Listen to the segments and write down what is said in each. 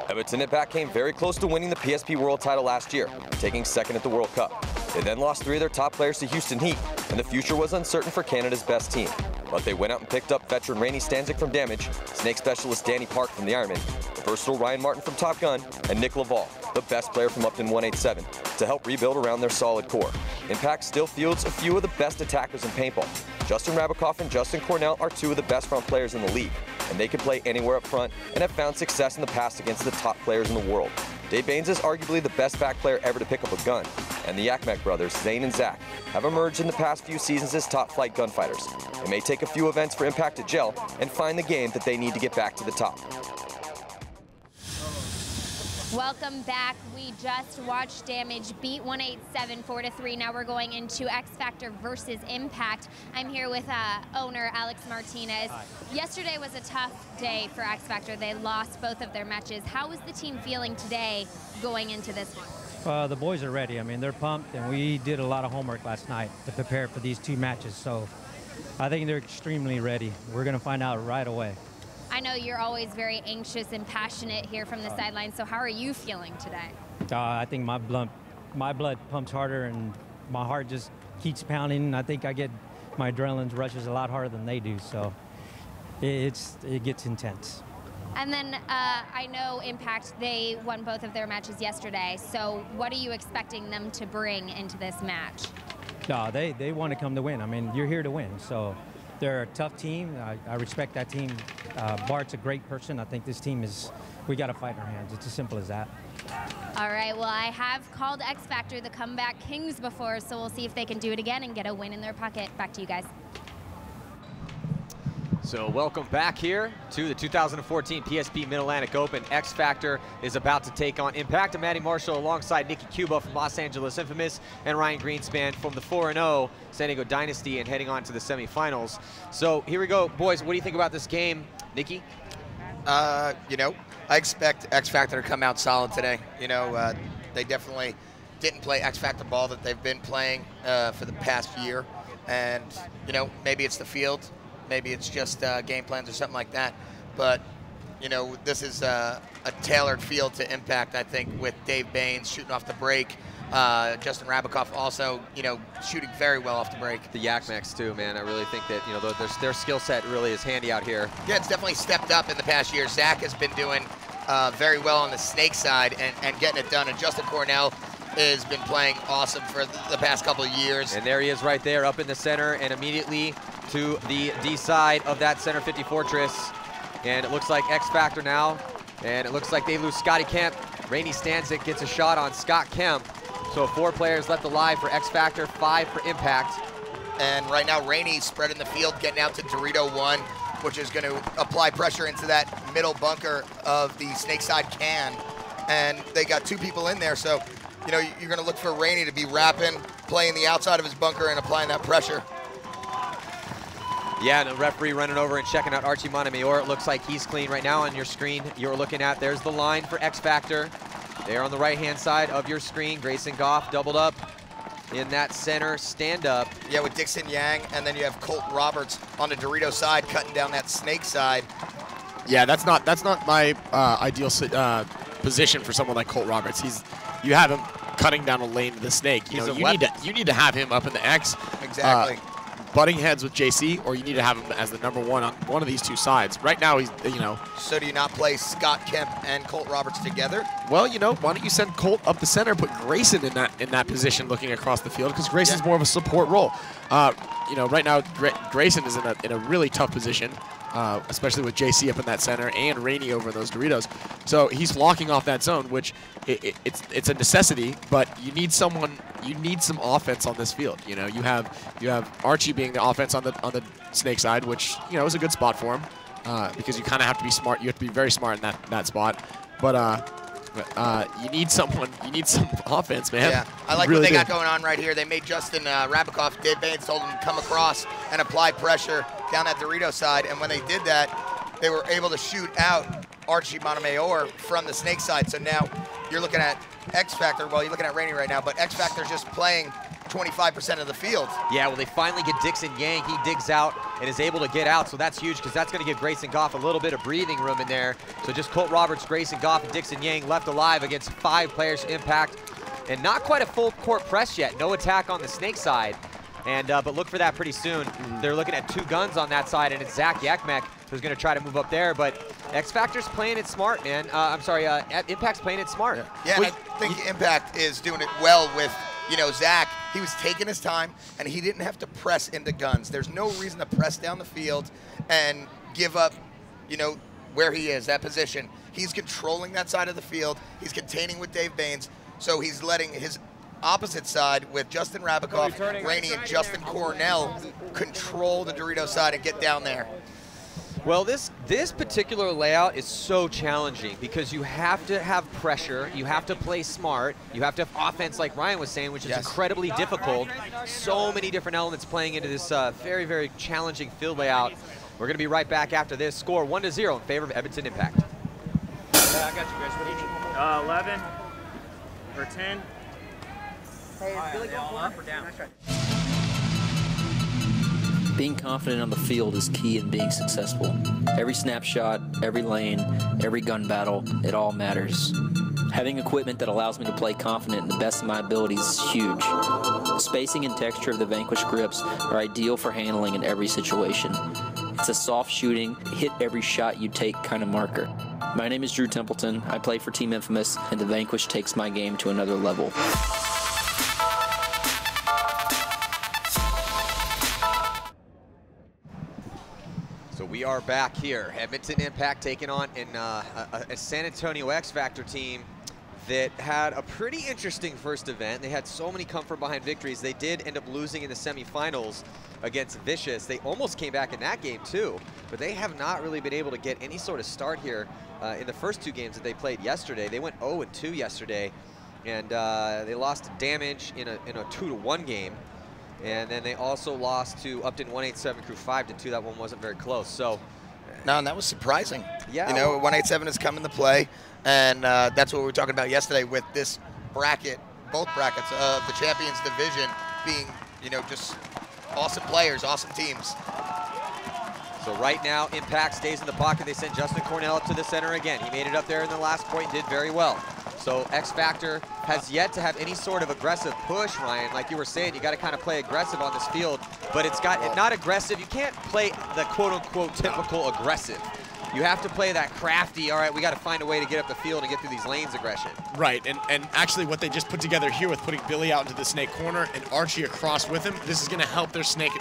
Edmonton Impact came very close to winning the PSP World title last year, taking second at the World Cup. They then lost 3 of their top players to Houston Heat, and the future was uncertain for Canada's best team. But they went out and picked up veteran Rainey Stanzik from Damage, Snake specialist Danny Park from the Ironman, the versatile Ryan Martin from Top Gun, and Nick Laval, the best player from Upton 187, to help rebuild around their solid core. Impact still fields a few of the best attackers in paintball. Justin Rabakoff and Justin Cornell are 2 of the best front players in the league, and they can play anywhere up front and have found success in the past against the top players in the world. Dave Baines is arguably the best back player ever to pick up a gun, and the Yakmek brothers, Zane and Zach, have emerged in the past few seasons as top flight gunfighters. It may take a few events for Impact to gel and find the game that they need to get back to the top. Welcome back. We just watched Damage beat 187 4-3. Now we're going into X Factor versus Impact. I'm here with owner Alex Martinez. Hi. Yesterday was a tough day for X Factor. They lost both of their matches. How is the team feeling today going into this one? The boys are ready. I mean, they're pumped, and we did a lot of homework last night to prepare for these 2 matches. So I think they're extremely ready. We're going to find out right away. I know you're always very anxious and passionate here from the sidelines, so how are you feeling today? I think my blood pumps harder and my heart just keeps pounding. I think my adrenaline rushes a lot harder than they do, so it gets intense. And then I know Impact, they won both of their matches yesterday, so what are you expecting them to bring into this match? They want to come to win. I mean, you're here to win, so they're a tough team. I respect that team. Bart's a great person. I think this team we got to fight in our hands. It's as simple as that. All right, well, I have called X Factor the comeback kings before, so we'll see if they can do it again and get a win in their pocket. Back to you guys. So welcome back here to the 2014 PSP Mid-Atlantic Open. X Factor is about to take on Impact. Matty Marshall alongside Nikki Cuba from Los Angeles Infamous and Ryan Greenspan from the 4-0 San Diego Dynasty and heading on to the semifinals. So here we go, boys. What do you think about this game, Nikki? You know, I expect X Factor to come out solid today. You know, they definitely didn't play X Factor ball that they've been playing for the past year. And, you know, maybe it's the field. Maybe it's just game plans or something like that. But, you know, this is a tailored field to Impact, I think, with Dave Baines shooting off the break. Justin Rabakoff also, you know, shooting very well off the break. The Yakmeks too, man. I really think that, you know, their skill set really is handy out here. Yeah, it's definitely stepped up in the past year. Zach has been doing very well on the Snake side and getting it done. And Justin Cornell has been playing awesome for the past couple of years. And there he is right there up in the center and immediately to the D side of that center 50 Fortress. And it looks like X Factor now. And it looks like they lose Scotty Kemp. Rainey Stanzik gets a shot on Scott Kemp. So 4 players left alive for X Factor, 5 for Impact. And right now Rainey's spreading the field, getting out to Dorito 1, which is going to apply pressure into that middle bunker of the Snake side can. And they got 2 people in there, so you know, you're going to look for Rainey to be wrapping, playing the outside of his bunker and applying that pressure. Yeah, and the referee running over and checking out Archie Montemayor. It looks like he's clean right now on your screen. You're looking at, there's the line for X Factor. There on the right-hand side of your screen, Grayson Goff doubled up in that center stand-up. Yeah, with Dixon Yang, and then you have Colt Roberts on the Dorito side, cutting down that Snake side. Yeah, that's not my ideal position for someone like Colt Roberts. You have him cutting down a lane to the Snake. You need to have him up in the X. Exactly. Butting heads with JC, or you need to have him as the #1 on one of these 2 sides. Right now, he's, you know. So do you not play Scott Kemp and Colt Roberts together? Well, you know, why don't you send Colt up the center, put Grayson in that position, looking across the field, because Grayson's more of a support role. You know, right now Grayson is in a really tough position, especially with JC up in that center and Rainey over in those Doritos. So he's locking off that zone, which it's a necessity, but you need some offense on this field. You know, you have Archie being the offense on the Snake side, which, you know, is a good spot for him, because you kind of have to be smart. You have to be very smart in that spot. But you need some offense, man. Yeah, I like what they got going on right here. They made Justin Rabakoff, Dave Baines told him to come across and apply pressure down that Dorito side, and when they did that, they were able to shoot out Archie Montemayor from the Snake side. So now you're looking at X Factor. Well, you're looking at Rainey right now, but X Factor's just playing 25% of the field. Yeah, well, they finally get Dixon Yang. He digs out and is able to get out, so that's huge because that's going to give Grayson Goff a little bit of breathing room in there. So just Colt Roberts, Grayson Goff, and Dixon Yang left alive against 5 players to Impact. And not quite a full court press yet. No attack on the Snake side. And but look for that pretty soon. They're looking at 2 guns on that side, and it's Zach Yakmek who's going to try to move up there. But X Factor's playing it smart, man. I'm sorry, Impact's playing it smart. Yeah, and I think Impact is doing it well with, you know, Zach. He was taking his time, and he didn't have to press into guns. There's no reason to press down the field and give up, you know, where he is, that position. He's controlling that side of the field. He's containing with Dave Baines. So he's letting his opposite side with Justin Rabakoff, Rainey, and Justin Cornell control the Dorito side and get down there. Well, this particular layout is so challenging because you have to have pressure, you have to play smart, you have to have offense like Ryan was saying, which is incredibly difficult. So many different elements playing into this very, very challenging field layout. We're going to be right back after this. Score 1-0 in favor of Edmonton Impact. Yeah, I got you guys. What do you need? 11 or 10. Hey, is Billy going up or down? Being confident on the field is key in being successful. Every snapshot, every lane, every gun battle, it all matters. Having equipment that allows me to play confident in the best of my abilities is huge. The spacing and texture of the Vanquish grips are ideal for handling in every situation. It's a soft shooting, hit every shot you take kind of marker. My name is Drew Templeton, I play for Team Infamous, and the Vanquish takes my game to another level. So we are back here. Edmonton Impact taking on a San Antonio X Factor team that had a pretty interesting first event. They had so many come from behind victories. They did end up losing in the semifinals against Vicious. They almost came back in that game too, but they have not really been able to get any sort of start here in the first 2 games that they played yesterday. They went 0-2 yesterday, and they lost to Damage in a 2-1 game. And then they also lost to Upton 187 Crew 5-2. That one wasn't very close. So, no, and that was surprising. Yeah. You know, 187 has come into play, and that's what we were talking about yesterday with this bracket, both brackets of the Champions Division being, you know, just awesome players, awesome teams. So right now, Impact stays in the pocket. They send Justin Cornell up to the center again. He made it up there in the last point, did very well. So X Factor has yet to have any sort of aggressive push, Ryan. Like you were saying, you got to kind of play aggressive on this field, but it's got not aggressive. You can't play the quote-unquote typical aggressive. You have to play that crafty, all right, we got to find a way to get up the field and get through these lanes aggression. Right, and actually what they just put together here with putting Billy out into the Snake corner and Archie across with him, this is going to help their snake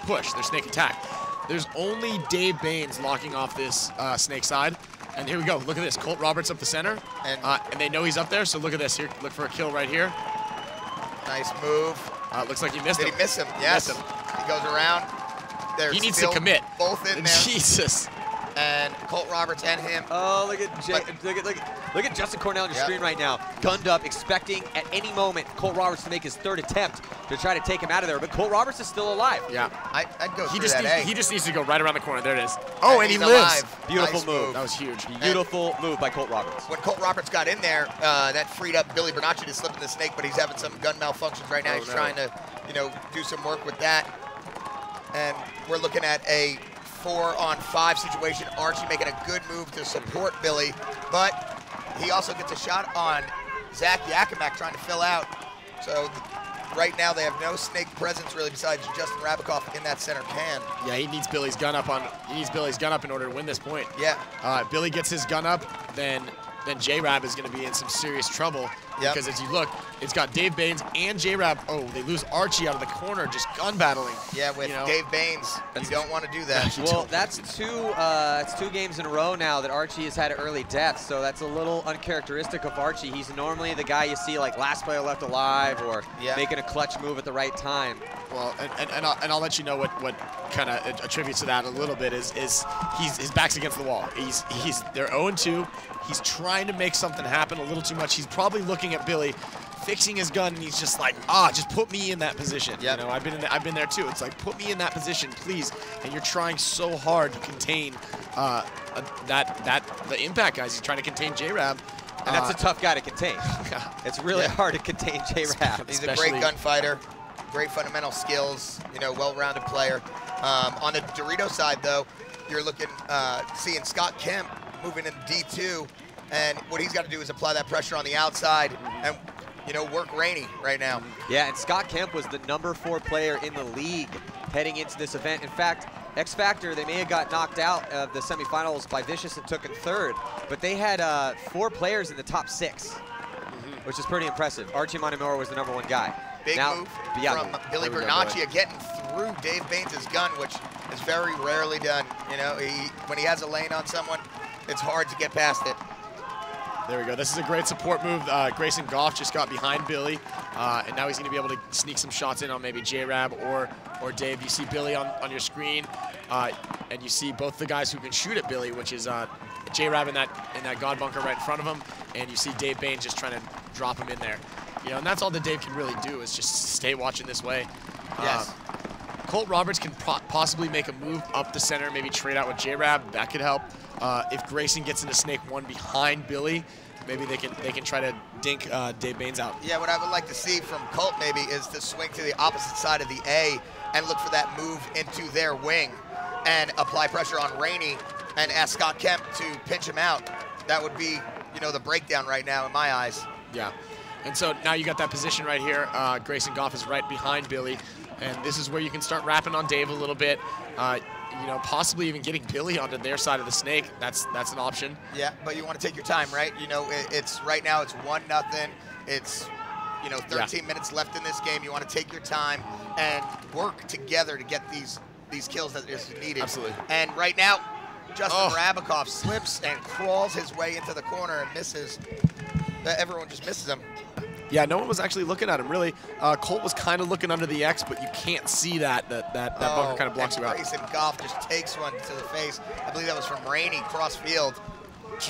push, their Snake attack. There's only Dave Baines locking off this Snake side. And here we go. Look at this. Colt Roberts up the center. And they know he's up there, so look at this. Here, look for a kill right here. Nice move. Looks like he missed him. Did he miss him? Yes. He missed him. He goes around. He needs to commit. Both in there. Jesus. And Colt Roberts and him. Oh, look at Justin Cornell on your screen right now. Gunned up, expecting at any moment Colt Roberts to make his 3rd attempt to try to take him out of there. But Colt Roberts is still alive. Yeah. I'd go he through just that He just needs to go right around the corner. There it is. Oh, and he lives. Alive. Beautiful nice move. That was huge. Beautiful move by Colt Roberts. When Colt Roberts got in there, that freed up Billy Bernacci to slip in the Snake, but he's having some gun malfunctions right now. He's trying to, you know, do some work with that. And we're looking at a 4-on-5 situation. Archie making a good move to support Billy, but he also gets a shot on Zach Yakmak trying to fill out. So right now they have no Snake presence really besides Justin Rabakoff in that center can. Yeah, he needs Billy's gun up in order to win this point. Yeah. Billy gets his gun up, then J-Rab is going to be in some serious trouble. Yep. Because as you look, it's got Dave Baines and J-Rab. Oh, they lose Archie out of the corner, just gun battling. Yeah, with Dave Baines, you don't want to do that. Well, that's 2 games in a row now that Archie has had early deaths, so that's a little uncharacteristic of Archie. He's normally the guy you see like last player left alive or making a clutch move at the right time. Well, and I'll let you know what kind of attributes to that a little bit is his back's against the wall. They're 0-2. He's trying to make something happen a little too much. He's probably looking at Billy, fixing his gun, and he's just like, just put me in that position. Yep. You know, I've been there too. It's like, put me in that position, please. And you're trying so hard to contain the Impact guys. He's trying to contain J-Rab. And that's a tough guy to contain. It's really hard to contain J-Rab. He's a great gunfighter. great fundamental skills, you know, well-rounded player. On the Dorito side, though, you're looking, seeing Scott Kemp moving in D2, and what he's got to do is apply that pressure on the outside and, you know, work Rainey right now. Yeah, and Scott Kemp was the #4 player in the league heading into this event. In fact, X Factor, they may have got knocked out of the semifinals by Vicious and took in 3rd, but they had 4 players in the top 6, which is pretty impressive. Archie Montemora was the #1 guy. Big move from Billy Bernaccia getting through Dave Baines' gun, which is very rarely done. You know, when he has a lane on someone, it's hard to get past it. There we go. This is a great support move. Grayson Goff just got behind Billy, and now he's going to be able to sneak some shots in on maybe J-Rab or Dave. You see Billy on your screen, and you see both the guys who can shoot at Billy, which is J-Rab in that God bunker right in front of him, and you see Dave Baines just trying to drop him in there. You know, and that's all that Dave can really do is just stay watching this way. Yes. Colt Roberts can possibly make a move up the center, maybe trade out with J-Rab. That could help. If Grayson gets into Snake 1 behind Billy, maybe they can try to dink Dave Baines out. Yeah, what I would like to see from Colt maybe is to swing to the opposite side of the A and look for that move into their wing and apply pressure on Rainey and ask Scott Kemp to pinch him out. That would be, you know, the breakdown right now in my eyes. Yeah. And so now you got that position right here. Grayson Goff is right behind Billy. And this is where you can start rapping on Dave a little bit. You know, possibly even getting Billy onto their side of the snake. That's an option. Yeah, but you want to take your time, right? You know, it's right now it's 1-0. It's, you know, 13 minutes left in this game. You want to take your time and work together to get these kills that is needed. Absolutely. And right now, Justin Rabikoff slips and crawls his way into the corner and misses. Everyone just misses him. Yeah, no one was actually looking at him, really. Colt was kind of looking under the X, but you can't see that bunker kind of blocks you out. Grayson Goff just takes one to the face. I believe that was from Rainey, cross field.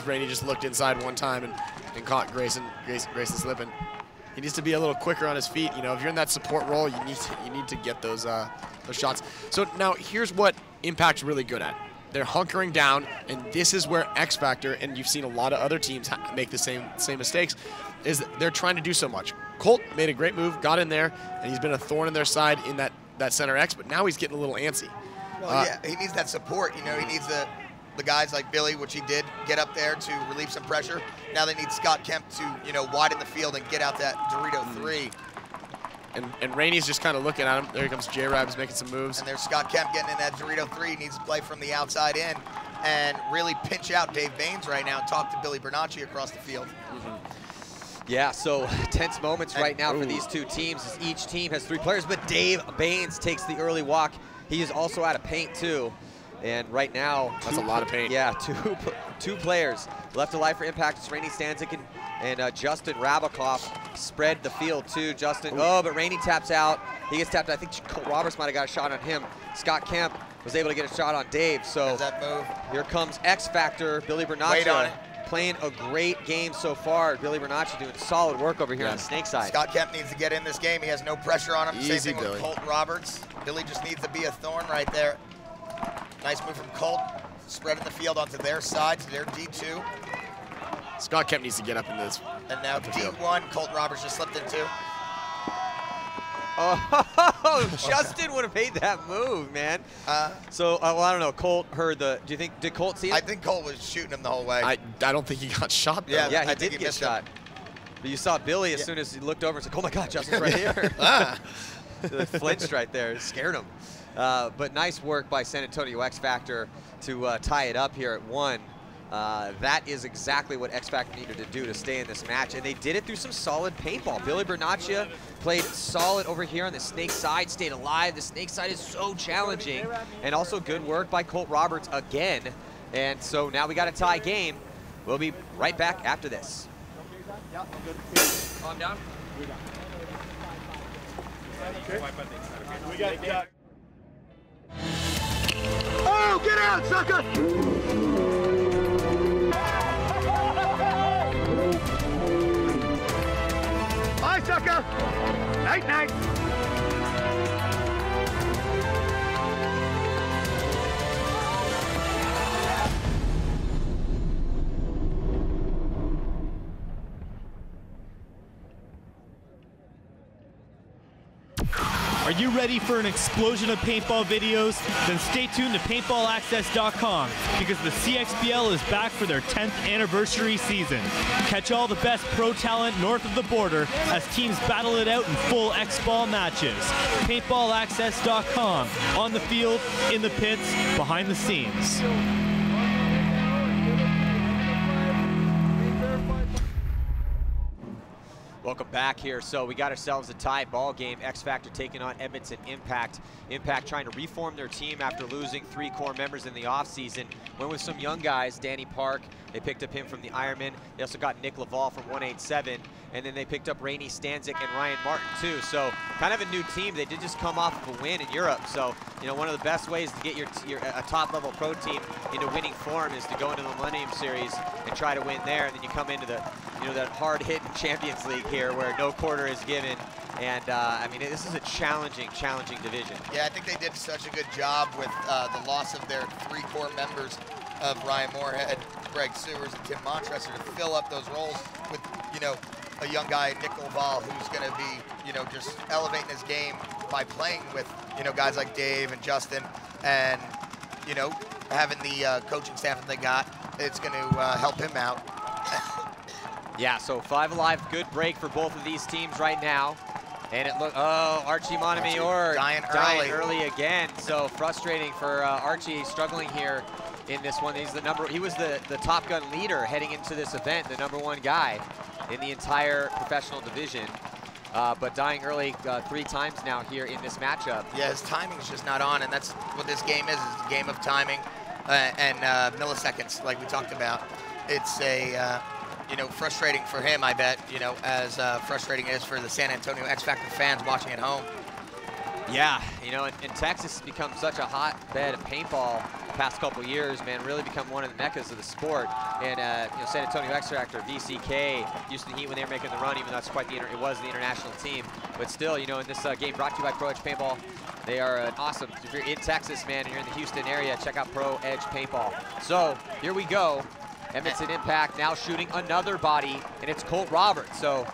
Rainey just looked inside one time and caught Grayson slipping. He needs to be a little quicker on his feet. You know, if you're in that support role, you need to get those shots. So now here's what Impact's really good at. They're hunkering down, and this is where X Factor, and you've seen a lot of other teams make the same mistakes, is that they're trying to do so much. Colt made a great move, got in there, and he's been a thorn in their side in that center X, but now he's getting a little antsy. Well, yeah, he needs that support. You know, he needs the guys like Billy, which he did, get up there to relieve some pressure. Now they need Scott Kemp to, you know, widen the field and get out that Dorito 3. And Rainey's just kind of looking at him. There comes J-Rab, he's making some moves. And there's Scott Kemp getting in that Dorito 3. He needs to play from the outside in and really pinch out Dave Baines right now and talk to Billy Bernaccia across the field. Yeah, so tense moments right now for these two teams as each team has 3 players, but Dave Baines takes the early walk. He is also out of paint too. And right now, that's a lot of paint. Yeah, two players left alive for Impact. It's Rainey Stanzik and Justin Rabikoff spread the field too. Justin, but Rainey taps out. He gets tapped out. I think Colt Roberts might have got a shot on him. Scott Kemp was able to get a shot on Dave. So that move. Here comes X Factor, Billy Bernaccia. Playing a great game so far. Billy Bernaccia doing solid work over here on the snake side. Scott Kemp needs to get in this game. He has no pressure on him. Easy, Same thing with Colt Roberts. Billy just needs to be a thorn right there. Nice move from Colt. Spreading the field onto their side, to their D2. Scott Kemp needs to get up in this. And now D1, Colt Roberts just slipped into. Oh, Justin would have made that move, man. So, well, I don't know. Colt heard did Colt see it? I think Colt was shooting him the whole way. I don't think he got shot, though. Yeah, he did get shot. But you saw Billy as soon as he looked over and said, oh my God, Justin's right here. Flinched right there, it scared him. But nice work by San Antonio X Factor to tie it up here at 1. That is exactly what X Factor needed to do to stay in this match, and they did it through some solid paintball. Billy Bernaccia played solid over here on the snake side, stayed alive. The snake side is so challenging, and also good work by Colt Roberts again. And so now we got a tie game. We'll be right back after this. Calm down. We got oh, get out, sucker! Bye, sucker! Night, night! Are you ready for an explosion of paintball videos? Then stay tuned to paintballaccess.com because the CXBL is back for their 10th anniversary season. Catch all the best pro talent north of the border as teams battle it out in full X-Ball matches. Paintballaccess.com, on the field, in the pits, behind the scenes. Welcome back here. So we got ourselves a tie ball game. X Factor taking on Edmonton Impact. Impact trying to reform their team after losing 3 core members in the offseason. Went with some young guys, Danny Park. They picked up him from the Ironman. They also got Nick Laval from 187. And then they picked up Rainey Stanzik and Ryan Martin too. So kind of a new team. They did just come off of a win in Europe. So, you know, one of the best ways to get a top level pro team into winning form is to go into the Millennium Series and try to win there. And then you come into the, you know, that hard hitting Champions League here where no quarter is given. And I mean, this is a challenging division. Yeah, I think they did such a good job with the loss of their 3 core members of Ryan Moorhead, Greg Sewers, and Tim Montresor to fill up those roles with, you know, a young guy, Nick Laval, who's going to be, you know, just elevating his game by playing with, you know, guys like Dave and Justin, and, you know, having the coaching staff that they got, it's going to help him out. Yeah, so 5 Alive, good break for both of these teams right now. And it look, oh, Archie Montemayor dying early again. So frustrating for Archie, struggling here in this one. He was the Top Gun leader heading into this event, the #1 guy in the entire professional division. But dying early 3 times now here in this matchup. Yeah, his timing's just not on, and that's what this game is a game of timing and milliseconds, like we talked about. It's a you know, frustrating for him, I bet, you know, as frustrating it is for the San Antonio X Factor fans watching at home. Yeah, you know, and Texas has become such a hotbed of paintball the past couple years, man, really become one of the meccas of the sport. And, you know, San Antonio X Factor, VCK, Houston Heat when they were making the run, even though that's quite it was the international team. But still, you know, in this game brought to you by Pro Edge Paintball, they are an awesome, if you're in Texas, man, and you're in the Houston area, check out Pro Edge Paintball. So, here we go. Edmonton Impact now shooting another body, and it's Colt Roberts. So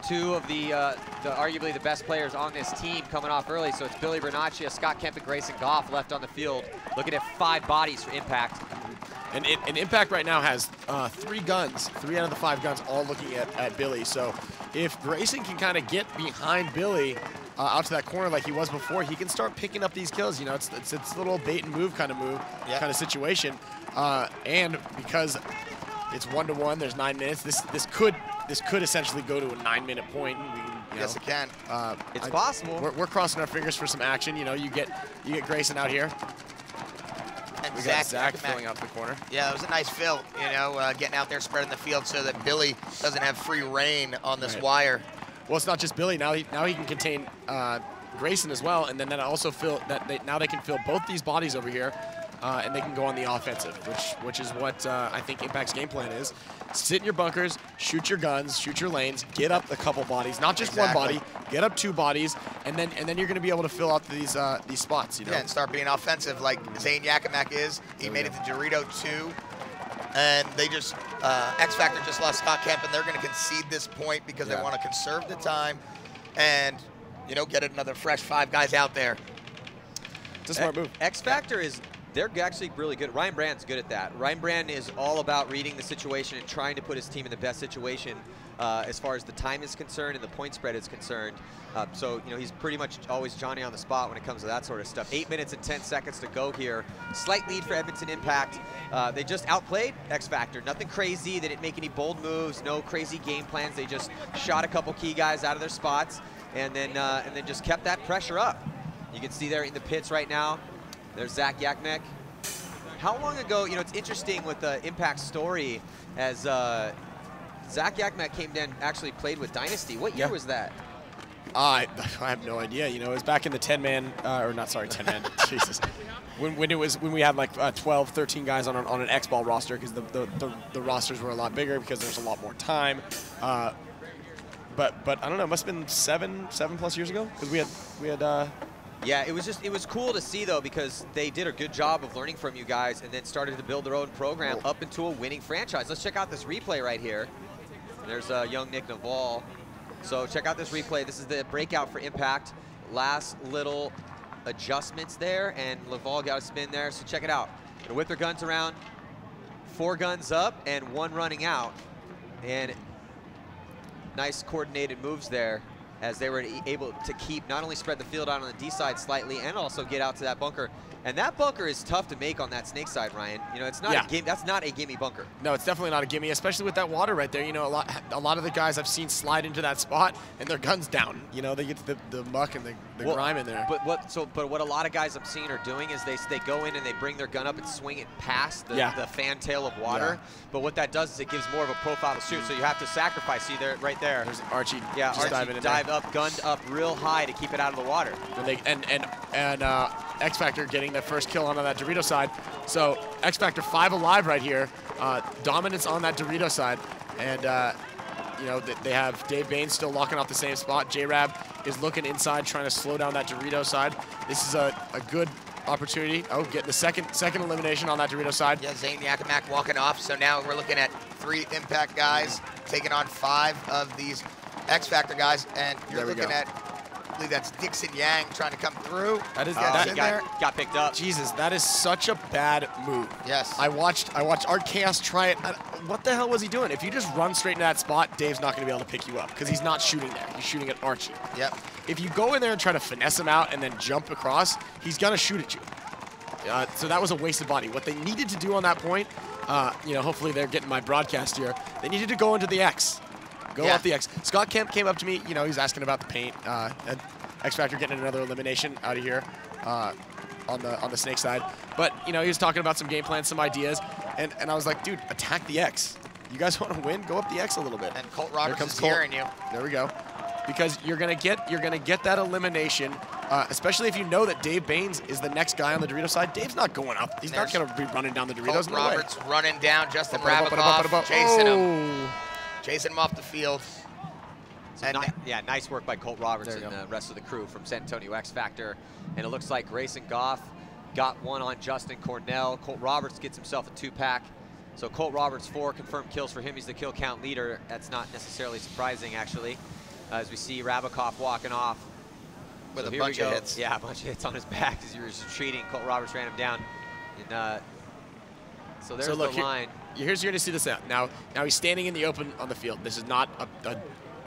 2 of the arguably the best players on this team coming off early. So it's Billy Bernaccia, Scott Kemp, and Grayson Goff left on the field. Looking at 5 bodies for Impact. And Impact right now has 3 guns, 3 out of the 5 guns all looking at Billy. So if Grayson can kind of get behind Billy out to that corner like he was before, he can start picking up these kills. You know, it's a little bait and move kind of situation. And because it's 1-to-1, there's 9 minutes. This could essentially go to a 9-minute point. Yes, it can. It's possible. We're crossing our fingers for some action. You know, you get Grayson out here. And we got Zach filling out the corner. Yeah, it was a nice fill. You know, getting out there, spreading the field so that Billy doesn't have free reign on this wire. Well, it's not just Billy. Now he can contain Grayson as well, and then that also now they can fill both these bodies over here. And they can go on the offensive, which is what I think Impact's game plan is. Sit in your bunkers, shoot your guns, shoot your lanes, get up a couple bodies, not just one body, get up 2 bodies, and then you're going to be able to fill out these spots. You know? Yeah, and start being offensive like Zane Yakimak is. He made it to Dorito 2, and they just X Factor just lost Scott Kemp, and they're going to concede this point because they want to conserve the time and, you know, get another fresh 5 guys out there. It's a smart move. X Factor is. They're actually really good. Ryan Brand's good at that. Ryan Brand is all about reading the situation and trying to put his team in the best situation as far as the time is concerned and the point spread is concerned. So, you know, he's pretty much always Johnny on the spot when it comes to that sort of stuff. 8 minutes and 10 seconds to go here. Slight lead for Edmonton Impact. They just outplayed X Factor. Nothing crazy. They didn't make any bold moves. No crazy game plans. They just shot a couple key guys out of their spots and then just kept that pressure up. You can see there in the pits right now. There's Zach Yakmek. How long ago, you know, it's interesting with the Impact story as Zach Yakmek came down, actually played with Dynasty. What year was that? I have no idea. You know, it was back in the 10-man, or not, sorry, 10-man, Jesus. When we had like 12, 13 guys on an X-Ball roster because the rosters were a lot bigger because there's a lot more time. But I don't know, it must have been seven plus years ago because we had yeah, it was cool to see though because they did a good job of learning from you guys and then started to build their own program up into a winning franchise. Let's check out this replay right here. There's young Nick Naval. So check out this replay. This is the breakout for Impact. last little adjustments there, and Laval got a spin there, so check it out. Gonna whip their guns around, 4 guns up and 1 running out, and nice coordinated moves there as they were able to keep, not only spread the field out on the D side slightly and also get out to that bunker. And that bunker is tough to make on that snake side, Ryan. You know, it's not a that's not a gimme bunker. No, it's definitely not a gimme, especially with that water right there. You know, a lot of the guys I've seen slide into that spot and their guns down. You know, they get the muck and the grime in there. But what a lot of guys I'm seeing are doing is they go in and they bring their gun up and swing it past the fantail of water. Yeah. But what that does is it gives more of a profile to shoot. So you have to sacrifice. See there, right there. There's Archie. Yeah, Archie dive up, gunned up real high to keep it out of the water. And X Factor getting the first kill on that Dorito side. So X Factor 5 alive right here. Dominance on that Dorito side. And you know, they have Dave Baines still locking off the same spot. J-Rab is looking inside, trying to slow down that Dorito side. This is a good opportunity. Oh, getting the second elimination on that Dorito side. Yeah, Zane Yakamack walking off. So now we're looking at 3 Impact guys taking on 5 of these X Factor guys. And you're looking at, I believe that's Dixon Yang trying to come through. That is got picked up. Jesus, that is such a bad move. Yes. I watched Art Chaos try it. What the hell was he doing? If you just run straight into that spot, Dave's not going to be able to pick you up because he's not shooting there. He's shooting at Archie. Yep. If you go in there and try to finesse him out and then jump across, he's going to shoot at you. So that was a wasted body. What they needed to do on that point, you know, hopefully they're getting my broadcast here. They needed to go into the X. Go up the X. Scott Kemp came up to me. You know, he's asking about the paint. And X Factor getting another elimination out of here on the snake side. But you know, he was talking about some game plans, some ideas, and I was like, dude, attack the X. You guys want to win? Go up the X a little bit. And Colt Roberts is hearing you. There we go. Because you're gonna get that elimination, especially if you know that Dave Baines is the next guy on the Dorito side. Dave's not going up. He's not gonna be running down the Doritos. Colt Roberts running down. Justin Rabakoff chasing him. Chasing him off the field. So nice work by Colt Roberts and the rest of the crew from San Antonio X Factor. And it looks like Grayson Goff got one on Justin Cornell. Colt Roberts gets himself a 2-pack. So Colt Roberts, 4 confirmed kills for him. He's the kill count leader. That's not necessarily surprising, actually, as we see Rabakoff walking off. With a bunch of hits. Yeah, a bunch of hits on his back as he was retreating. Colt Roberts ran him down. And, so there's the line. Here's you're going to see this out. Now he's standing in the open on the field. This is not a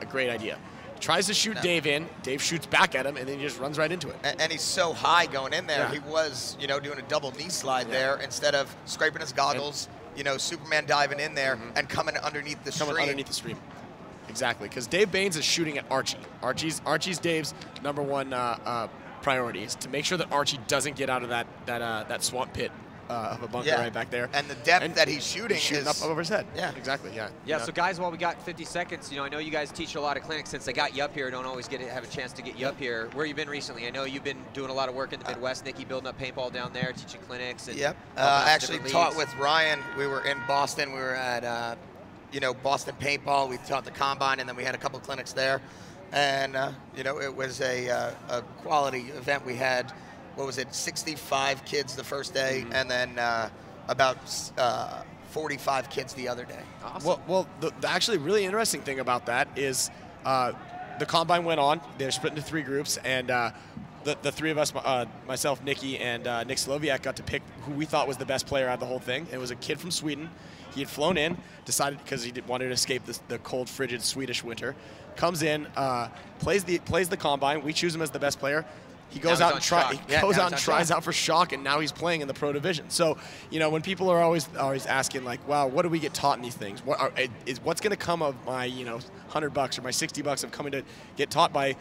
great idea. Tries to shoot Dave in. Dave shoots back at him, and then he just runs right into it. And he's so high going in there. Yeah. He was, you know, doing a double knee slide there instead of scraping his goggles, you know, Superman diving in there and coming underneath the stream. Underneath the stream. Exactly, because Dave Baines is shooting at Archie. Archie's Dave's #1 priority is to make sure that Archie doesn't get out of that swamp pit of a bunker right back there. And the depth that he's shooting is up over his head. Yeah, exactly. Yeah. So guys, while we got 50 seconds, you know, I know you guys teach a lot of clinics. Since they got you up here, don't always have a chance to get you up here. Where you been recently? I know you've been doing a lot of work in the Midwest, Nikki, building up paintball down there, teaching clinics. And I actually taught with Ryan. We were in Boston. We were at you know, Boston Paintball. We taught the Combine, and then we had a couple clinics there. And you know, it was a quality event. We had, what was it, 65 kids the first day, and then about 45 kids the other day. Awesome. Well, the actually really interesting thing about that is the Combine went on. They were split into 3 groups, and the 3 of us, myself, Nikki, and Nick Sloviak, got to pick who we thought was the best player out of the whole thing. It was a kid from Sweden. He had flown in, decided because he wanted to escape the cold, frigid Swedish winter. Comes in, plays the Combine. We choose him as the best player. He goes out and tries out for Shock, and now he's playing in the Pro Division. So, you know, when people are always asking, like, wow, what do we get taught in these things? What's going to come of my, you know, $100 or my $60 of coming to get taught by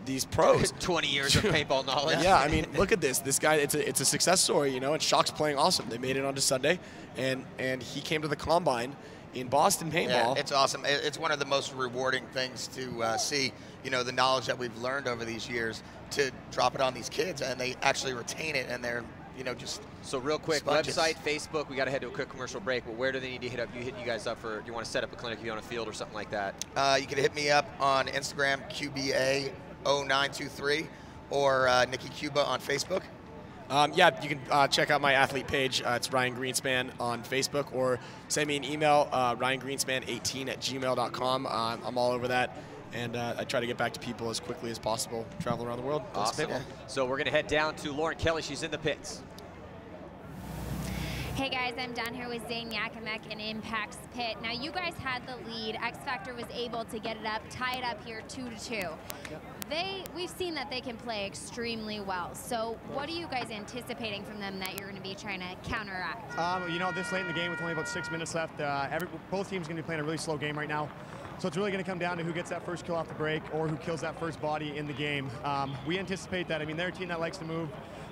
these pros? 20 years of paintball knowledge. Yeah, I mean, look at this. This guy, it's a success story, you know, and Shock's playing awesome. They made it onto Sunday, and he came to the Combine in Boston paintball. Yeah, it's awesome. It's one of the most rewarding things to see, you know, the knowledge that we've learned over these years, to drop it on these kids, and they actually retain it, and they're, you know, just so real quick, sponges. Website, Facebook, we got to head to a quick commercial break, but where do they need to hit you guys up for? Do you want to set up a clinic if you're on a field or something like that? You can hit me up on Instagram, QBA0923, or Nikki Cuba on Facebook. Yeah, you can check out my athlete page. It's Ryan Greenspan on Facebook, or send me an email, ryangreenspan18@gmail.com. I'm all over that. and I try to get back to people as quickly as possible, travel around the world. Awesome. So we're going to head down to Lauren Kelly. She's in the pits. Hey guys, I'm down here with Zane Yakimek in Impact's pit. Now you guys had the lead. X Factor was able to get it up, tie it up here 2-2. We've seen that they can play extremely well. So what are you guys anticipating from them that you're going to be trying to counteract? You know, this late in the game with only about 6 minutes left, both teams are going to be playing a really slow game right now. So it's really going to come down to who gets that first kill off the break or who kills that first body in the game. We anticipate that. I mean, they're a team that likes to move.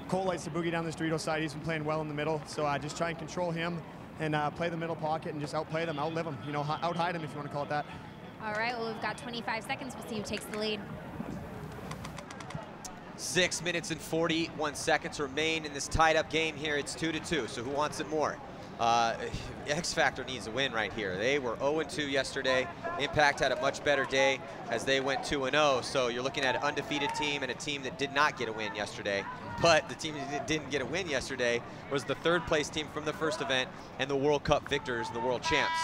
Colt likes to boogie down this Dorito side. He's been playing well in the middle. So just try and control him and play the middle pocket and just outplay them, outlive them, you know, out-hide them if you want to call it that. All right, well, we've got 25 seconds. We'll see who takes the lead. 6 minutes and 41 seconds remain in this tied-up game here. It's 2-2, so who wants it more? X Factor needs a win right here. They were 0-2 yesterday. Impact had a much better day as they went 2-0. So you're looking at an undefeated team and a team that did not get a win yesterday. But the team that didn't get a win yesterday was the third-place team from the first event and the World Cup victors, the world champs.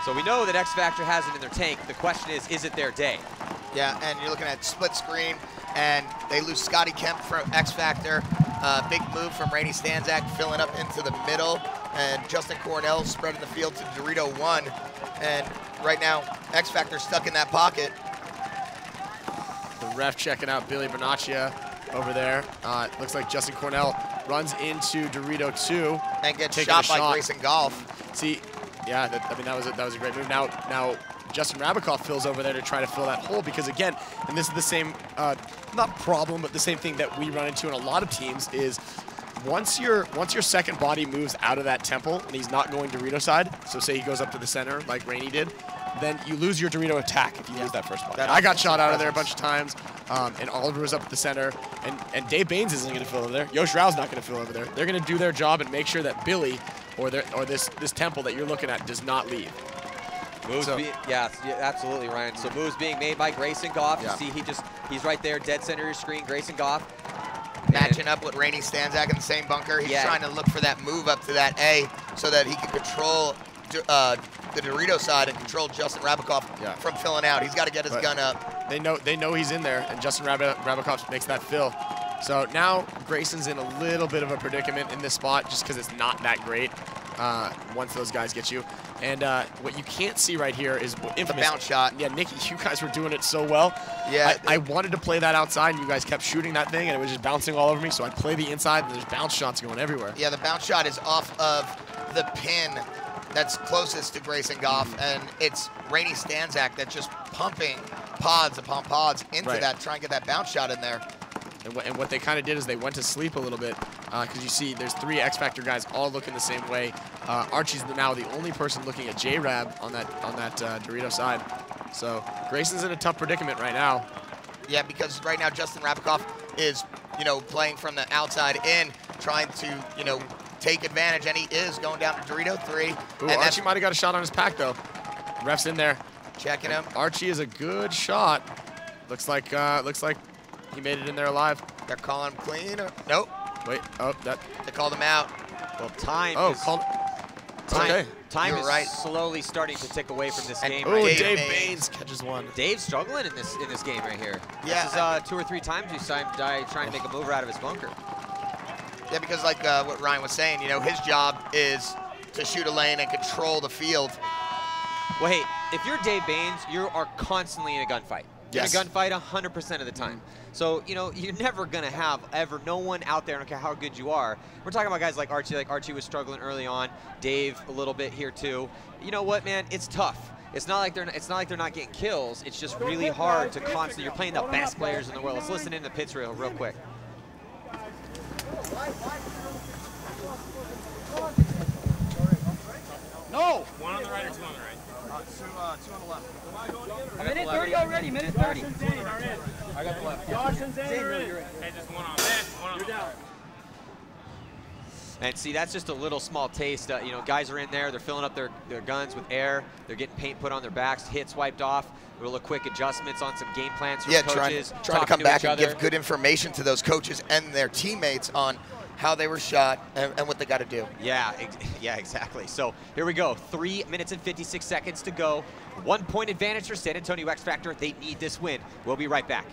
So we know that X Factor has it in their tank. The question is it their day? Yeah, and you're looking at split screen, and they lose Scotty Kemp from X Factor. Big move from Rainey Stanzak, filling up into the middle, and Justin Cornell spreading the field to Dorito 1. And right now, X Factor stuck in that pocket. The ref checking out Billy Bonaccia over there. Looks like Justin Cornell runs into Dorito 2 and gets shot by Grayson Golf. See, yeah, I mean that was a great move. Now Justin Rabikoff fills over there to try to fill that hole because again, and this is the same, not problem, but the same thing that we run into in a lot of teams is once your second body moves out of that temple and he's not going Dorito side, so say he goes up to the center like Rainey did, then you lose your Dorito attack if you lose that first body. I got shot out of there a bunch of times, and Oliver was up at the center, and Dave Baines isn't going to fill over there. Yosh Rao's not going to fill over there. They're going to do their job and make sure that Billy or this temple that you're looking at does not leave. Moves yeah, absolutely, Ryan. So moves being made by Grayson Goff. Yeah. You see he's right there, dead center of your screen, Grayson Goff. Matching up with Rainey Stanzak in the same bunker. He's trying to look for that move up to that A so that he can control the Dorito side and control Justin Rabikoff from filling out. He's got to get his gun up. They know he's in there, and Justin Rabikoff makes that fill. So now Grayson's in a little bit of a predicament in this spot just because it's not that great once those guys get you. And what you can't see right here is infamous. The bounce shot. Yeah, Nikki, you guys were doing it so well. Yeah. I wanted to play that outside, and you guys kept shooting that thing, and it was just bouncing all over me, so I'd play the inside, and there's bounce shots going everywhere. Yeah, the bounce shot is off of the pin that's closest to Grayson Goff, and it's Rainey Stanzak that's just pumping pods upon pods into that, trying to get that bounce shot in there. And what they kind of did is they went to sleep a little bit because you see there's 3 X Factor guys all looking the same way. Archie's now the only person looking at J-Rab on that Dorito side. So Grayson's in a tough predicament right now. Yeah, because right now Justin Rabikoff is, playing from the outside in, trying to, take advantage, and he is going down to Dorito 3. Ooh, and Archie might have got a shot on his pack though. Ref's in there, checking him. Archie is a good shot. Looks like he made it in there alive. They're calling him clean. Nope. Wait. Oh, they called him out. Well, time. Oh, time is slowly starting to tick away from this game. Oh, Dave Baines catches one. Dave's struggling in this game right here. Yeah. This is 2 or 3 times we saw him trying to make a mover out of his bunker. Yeah, because like what Ryan was saying, his job is to shoot a lane and control the field. Well, hey, if you're Dave Baines, you are constantly in a gunfight. Yes. In a gunfight 100% of the time. So, you're never going to have no one out there, I don't care how good you are. We're talking about guys like Archie. Like Archie was struggling early on. Dave a little bit here too. You know what, man? It's tough. It's not like they're not getting kills. It's just really hard to constantly. You're playing the best players in the world. Let's listen in the pits real quick. No! 1 on the right or 2 on the right? 2 on the left. Minute 30 already, minute 30. I got the left. Josh and Zane are in. Hey, just 1 on left, 1 on the left. And see, that's just a little small taste. Guys are in there. They're filling up their guns with air. They're getting paint put on their backs, hits wiped off. Real quick adjustments on some game plans from coaches. Trying to come back and give good information to those coaches and their teammates on how they were shot, and what they got to do. Yeah, yeah, exactly. So here we go. 3 minutes and 56 seconds to go. 1 point advantage for San Antonio X Factor. They need this win. We'll be right back.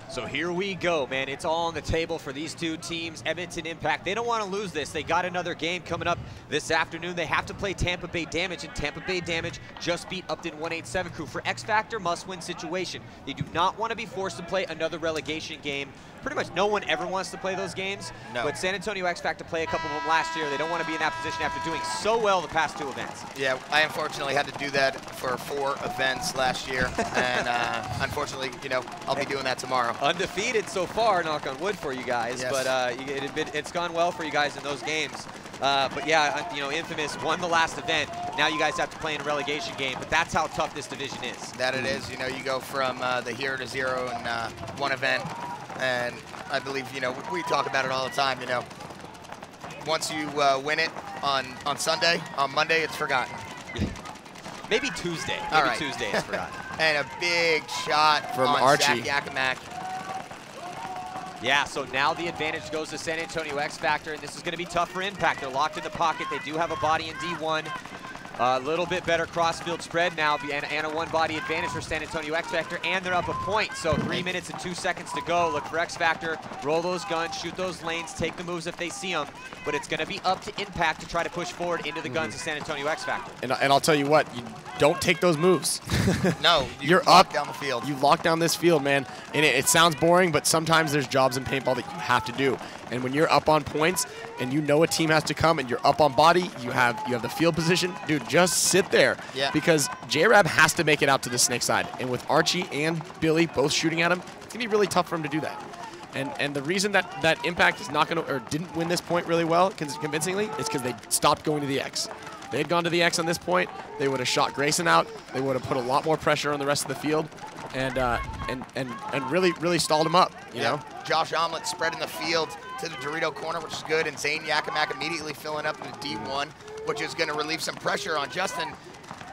So here we go, man. It's all on the table for these two teams. Edmonton Impact, they don't want to lose this. They got another game coming up this afternoon. They have to play Tampa Bay Damage, and Tampa Bay Damage just beat Upton 187 Crew. For X Factor, must-win situation. They do not want to be forced to play another relegation game. Pretty much no one ever wants to play those games, but San Antonio X Factor play a couple of them last year. They don't want to be in that position after doing so well the past 2 events. Yeah, I unfortunately had to do that for 4 events last year, and unfortunately, you know, I'll be doing that tomorrow. Undefeated so far, knock on wood for you guys, yes. But it's gone well for you guys in those games. But yeah, you know, Infamous won the last event. Now you guys have to play in a relegation game, but that's how tough this division is. That it is. You know, you go from the here to 0 in 1 event. And I believe, you know, we talk about it all the time, you know. Once you win it on Sunday, on Monday, it's forgotten. Maybe Tuesday. Maybe all right. Tuesday it's forgotten. And a big shot from on Archie. Zach Yakimak. Yeah, so now the advantage goes to San Antonio X Factor, and this is going to be tough for Impact. They're locked in the pocket. They do have a body in D1. A little bit better cross-field spread now, and a 1-body advantage for San Antonio X Factor, and they're up a point. So 3 minutes and 2 seconds to go. Look for X Factor, roll those guns, shoot those lanes, take the moves if they see them. But it's going to be up to Impact to try to push forward into the guns of San Antonio X Factor. And I'll tell you what, you don't take those moves. No, you're lock up down the field. You lock down this field, man. And it sounds boring, but sometimes there's jobs in paintball that you have to do. And when you're up on points and you know a team has to come and you're up on body, you have the field position, dude, just sit there. Yeah. Because J-Rab has to make it out to the snake side. And with Archie and Billy both shooting at him, it's gonna be really tough for him to do that. And the reason that Impact is not gonna, or didn't win this point really well, convincingly, is because they stopped going to the X. They had gone to the X on this point, they would have shot Grayson out, they would have put a lot more pressure on the rest of the field, and really stalled him up, you know? Josh Omelette spreading the field to the Dorito corner, which is good, and Zane Yakimak immediately filling up into D1, which is going to relieve some pressure on Justin.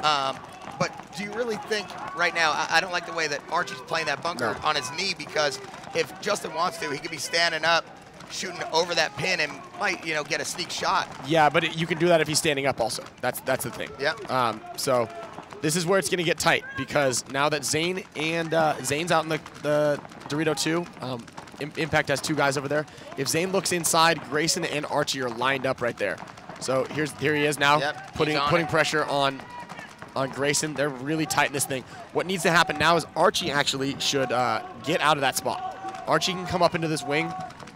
But do you really think right now, I don't like the way that Archie's playing that bunker on his knee, because if Justin wants to, he could be standing up, shooting over that pin, and might, you know, get a sneak shot. Yeah, but you can do that if he's standing up also. That's the thing. Yeah. So this is where it's going to get tight, because now that Zane and Zane's out in the Dorito 2, Impact has 2 guys over there. If Zane looks inside, Grayson and Archie are lined up right there. So here he is now, putting pressure on Grayson. They're really tight in this thing. What needs to happen now is Archie actually should get out of that spot. Archie can come up into this wing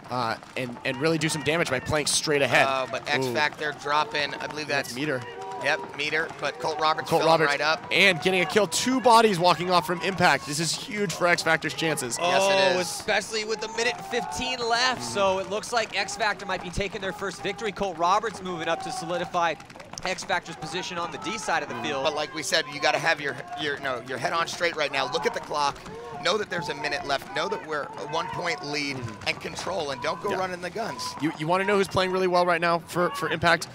and really do some damage by playing straight ahead. Oh, but X Factor dropping, I believe that's Meter. Yep, Meter, but Colt Roberts filling right up. And getting a kill. 2 bodies walking off from Impact. This is huge for X Factor's chances. Oh, yes, it is. Especially with the minute and 15 left. So it looks like X Factor might be taking their first victory. Colt Roberts moving up to solidify X Factor's position on the D side of the field. But like we said, you got to have your head on straight right now. Look at the clock. Know that there's a minute left. Know that we're a 1-point lead, and control, and don't go running the guns. You want to know who's playing really well right now for Impact?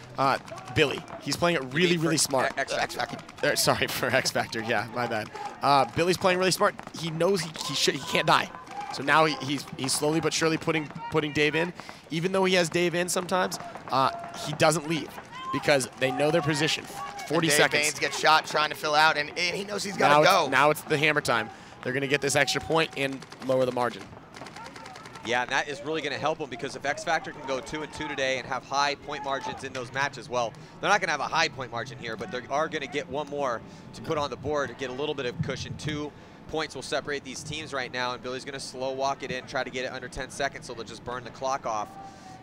Billy. He's playing it really smart. X Factor. Sorry, for X Factor. Yeah, my bad. Billy's playing really smart. He knows he can't die. So now he's slowly but surely putting Dave in. Even though he has Dave in sometimes, he doesn't leave because they know their position. 40 Dave seconds. Baines gets shot trying to fill out, and he knows he's got to go. Now it's the hammer time. They're going to get this extra point and lower the margin. Yeah, and that is really going to help them, because if X Factor can go 2-2 today and have high point margins in those matches, well, they're not going to have a high point margin here, but they are going to get 1 more to put on the board, get a little bit of cushion. 2 points will separate these teams right now, and Billy's going to slow walk it in, try to get it under 10 seconds, so they'll just burn the clock off.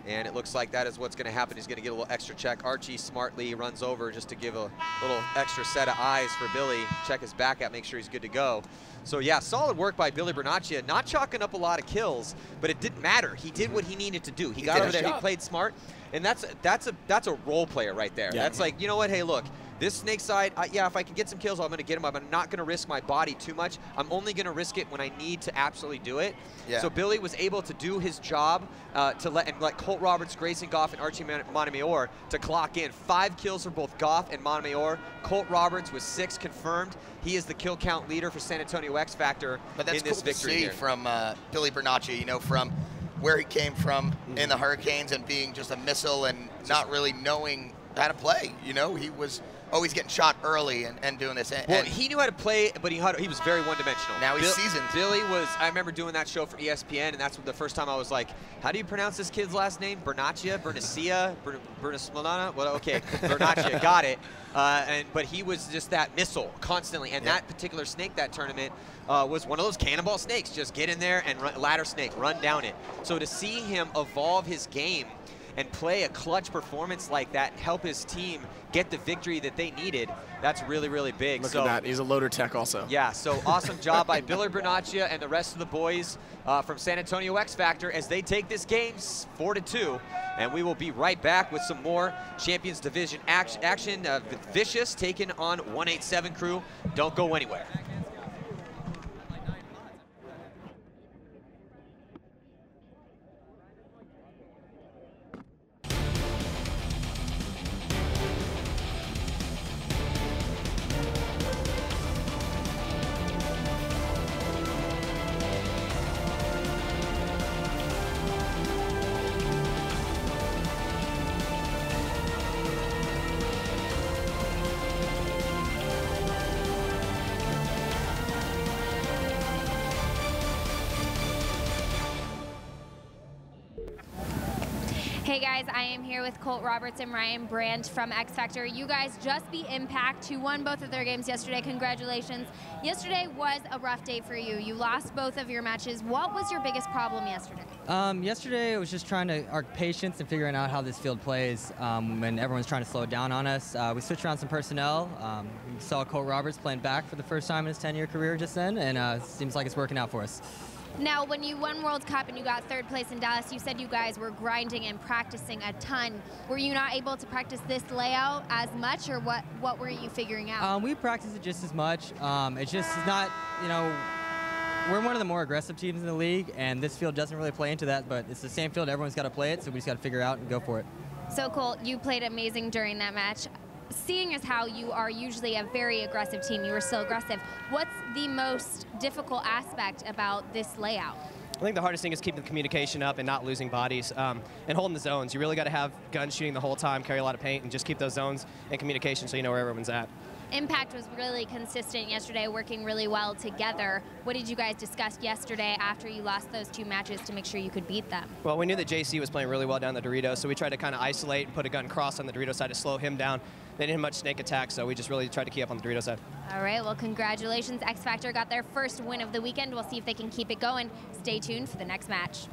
And it looks like that is what's going to happen. He's going to get a little extra check. Archie smartly runs over just to give a little extra set of eyes for Billy. Check his back out, make sure he's good to go. So yeah, solid work by Billy Bernaccia. Not chalking up a lot of kills, but it didn't matter. He did what he needed to do. He got over there, he played smart. And that's a role player right there. Yeah. That's like, you know what, hey, look, this snake side, yeah, if I can get some kills, I'm going to get him. I'm not going to risk my body too much. I'm only going to risk it when I need to absolutely do it. Yeah. So Billy was able to do his job to let Colt Roberts, Grayson Goff, and Archie Montemayor to clock in. 5 kills for both Goff and Montemayor. Colt Roberts with 6 confirmed. He is the kill count leader for San Antonio X Factor in this victory. But that's cool to see from Billy Bernaccia, you know, from where he came from in the Hurricanes and being just a missile and not really knowing how to play. You know, he was always getting shot early and doing this. Well, he knew how to play, but he was very one-dimensional. Now he's seasoned. Billy was, I remember doing that show for ESPN, and that's the first time I was like, how do you pronounce this kid's last name? Bernaccia, Bernaccia, well, okay, Bernaccia, got it. But he was just that missile constantly, and that particular snake that tournament was one of those cannonball snakes. Just get in there and ladder snake, run down it. So to see him evolve his game and play a clutch performance like that and help his team get the victory that they needed, that's really, really big. Look at that. He's a loader tech also. Yeah, so awesome job by Billy Bernaccia and the rest of the boys from San Antonio X Factor as they take this game 4-2. And we will be right back with some more Champions Division action. Vicious taking on 187 crew. Don't go anywhere. Hey guys, I am here with Colt Roberts and Ryan Brandt from X Factor. You guys just beat Impact, who won both of their games yesterday. Congratulations. Yesterday was a rough day for you. You lost both of your matches. What was your biggest problem yesterday? Yesterday it was just trying to our patience and figuring out how this field plays when everyone's trying to slow it down on us. We switched around some personnel. We saw Colt Roberts playing back for the first time in his 10-year career just then, and it seems like it's working out for us. Now, when you won World Cup and you got 3rd place in Dallas, you said you guys were grinding and practicing a ton. Were you not able to practice this layout as much, or what were you figuring out? We practiced it just as much. It's just not, you know, we're one of the more aggressive teams in the league, and this field doesn't really play into that, but it's the same field. Everyone's got to play it, so we just got to figure it out and go for it. So, Colt, you played amazing during that match. Seeing as how you are usually a very aggressive team, you were still aggressive. What's the most difficult aspect about this layout? I think the hardest thing is keeping the communication up and not losing bodies and holding the zones. You really got to have guns shooting the whole time, carry a lot of paint, and just keep those zones in communication so you know where everyone's at. Impact was really consistent yesterday, working really well together. What did you guys discuss yesterday after you lost those 2 matches to make sure you could beat them? Well, we knew that JC was playing really well down the Dorito, so we tried to kind of isolate and put a gun cross on the Dorito side to slow him down. They didn't have much snake attack, so we just really tried to keep up on the Dorito side. All right, well, congratulations. X Factor got their first win of the weekend. We'll see if they can keep it going. Stay tuned for the next match.